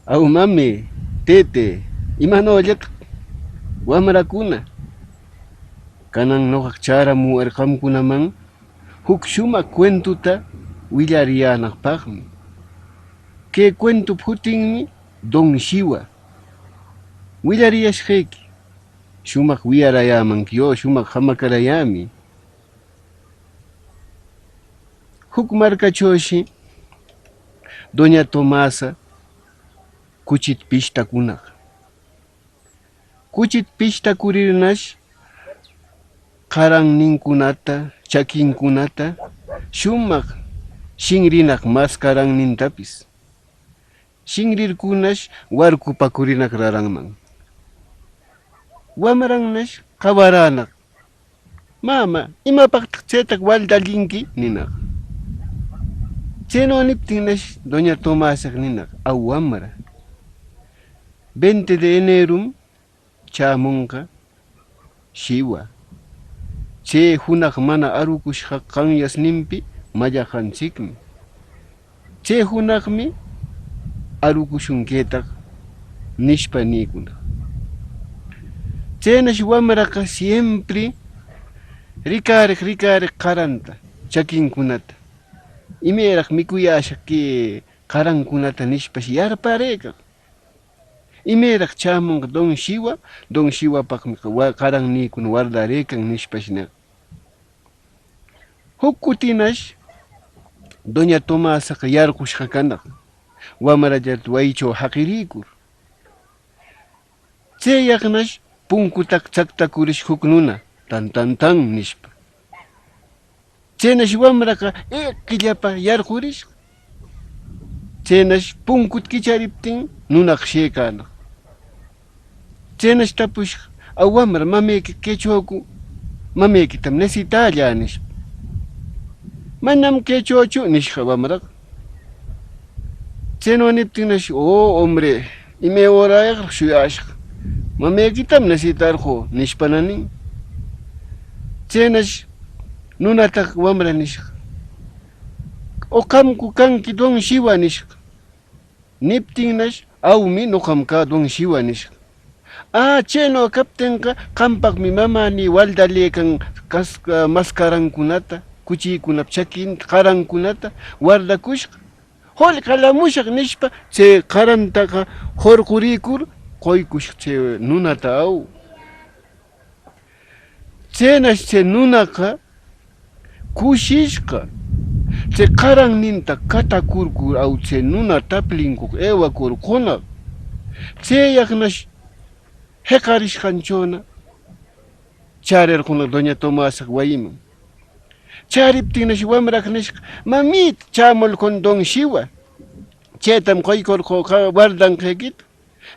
Au mami, tete, imanollat wamrakuna. Kanan noqaq charamuwarqamkunaman huk shumaq cuentuta willariyanaqpaqmi. Kay cuentup hutinmi Don Shiwa. Willariyashqayki. Shumaq wiyarayamankiyo, shumaq hamakarayami. Huk markachawshi Doña Tomasa kuchit pishtakunaq. Kuchit pishtakurirnash qaranninkunata, chakinkunata shumaq shinrinaq maskarannintapis. Shinrirkunash warkupakurinak raranman. Wamrannash qawaranaq. Mama, imapaqtaq chaytaq waldallinki ninaq. Chayno niptinnash Doña Tomasaq ninaq, aw wamra. 20 de enero chamunqa Shiwa. Chay hunaq mana arukushqa qanyasninpi mallaqanchikmi. Chay hunaqmi arukushunketaq nishpa nikunaq. Chaynash wamraqa siempre rikariq qaranta, chakinkunata. Imayraq mikuyasha ki qarankunata nishpash yarparayqa. Imayraq chamunqa Don Shiwapaqmi qarannikuna wardaraykan nishpash niq. Huk kutinash Doña Tomasaqa yarqushqa kanaq. Wamrallata waychaw haqirikur. Chayaqnash punkutaq chaqtakurish huk nuna, tan nishpa. Chaynash wamraqa qillapa yarqurishqa. Chaynash punkut kichariptin nunaq shaykanaq. Chaynash tapushqa, aw wamra mamayki kaychawku, mamaykitam necesitalla nishpa. Manam kaychawchu nishqa wamraqa. Chayno niptinnash, hombre, imay horayaq shuyashqa. Mamaykitam necesitarqu nishpananin. Chaynash nunataq wamra nishqa. Qamku kanki Don Shiwa nishqa. Niptinnash, awmi nuqamqa Don Shiwa nishqa. Chayno kaptinqa qampaqmi mamani waldalaykan maskarankunata, kuchiykunap chakin qarankunata wardakushqa. Hol qalamushaq nishpa chay qarantaqa hurqurikur qoykushqa chay nunata aw. Chaynash chay nunaqa kushishqa. Chay qaranninta katakurkur aw chay nuna taplinkuq ewakurqunaq. Chayaqnash heqarishqanchawna charirqunaq Doña Tomasaq wayiman. Chariptinnash wamraqa nishqa, mamita chamulqun Don Shiwa. Chaytam qoykurqu wardanqaykita.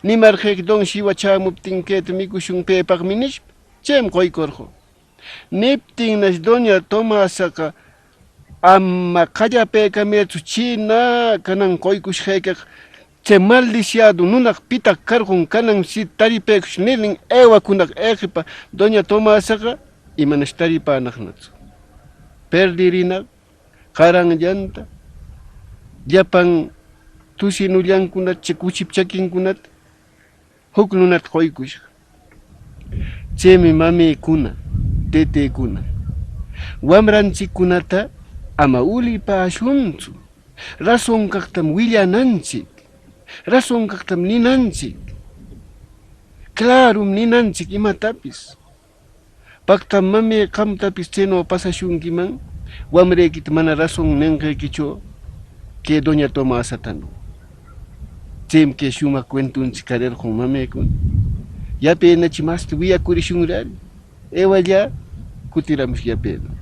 Nimarqayki Don Shiwa chamuptin kayta mikushun paypaqmi nishpa. Chayam qoykurqu. Niptinnash Doña Tomasaqa ama qallapaykamaychu china kanan qoykushqaykaq chay maldiciado nunaq pitaq karqun kanan si taripaykush nilin ewakunaq eqipa Doña Tomasaqa imanash taripanaqnachu. Perdirinaq qaranllanta llapan tusinullankunata chay kuchip chakinkunata huk nunata qoykushqa. Chaymi mamiykuna, teteykuna, wamranchikkunata ama ulipashunchu. Rason kaqtam willananchik, rason kaqtam ninanchik. Clarum ninanchik imatapis. Paqtam mami qamtapis chayno pasashunkiman, wamraykita mana rason ninqaykichu kay Doña Tomasatanu. Chaymi kay shumaq cuentunchik karirqun mamaykuna. Yapaynachi masta wiyakurishunrari. Ewalla kutiramush yapayna.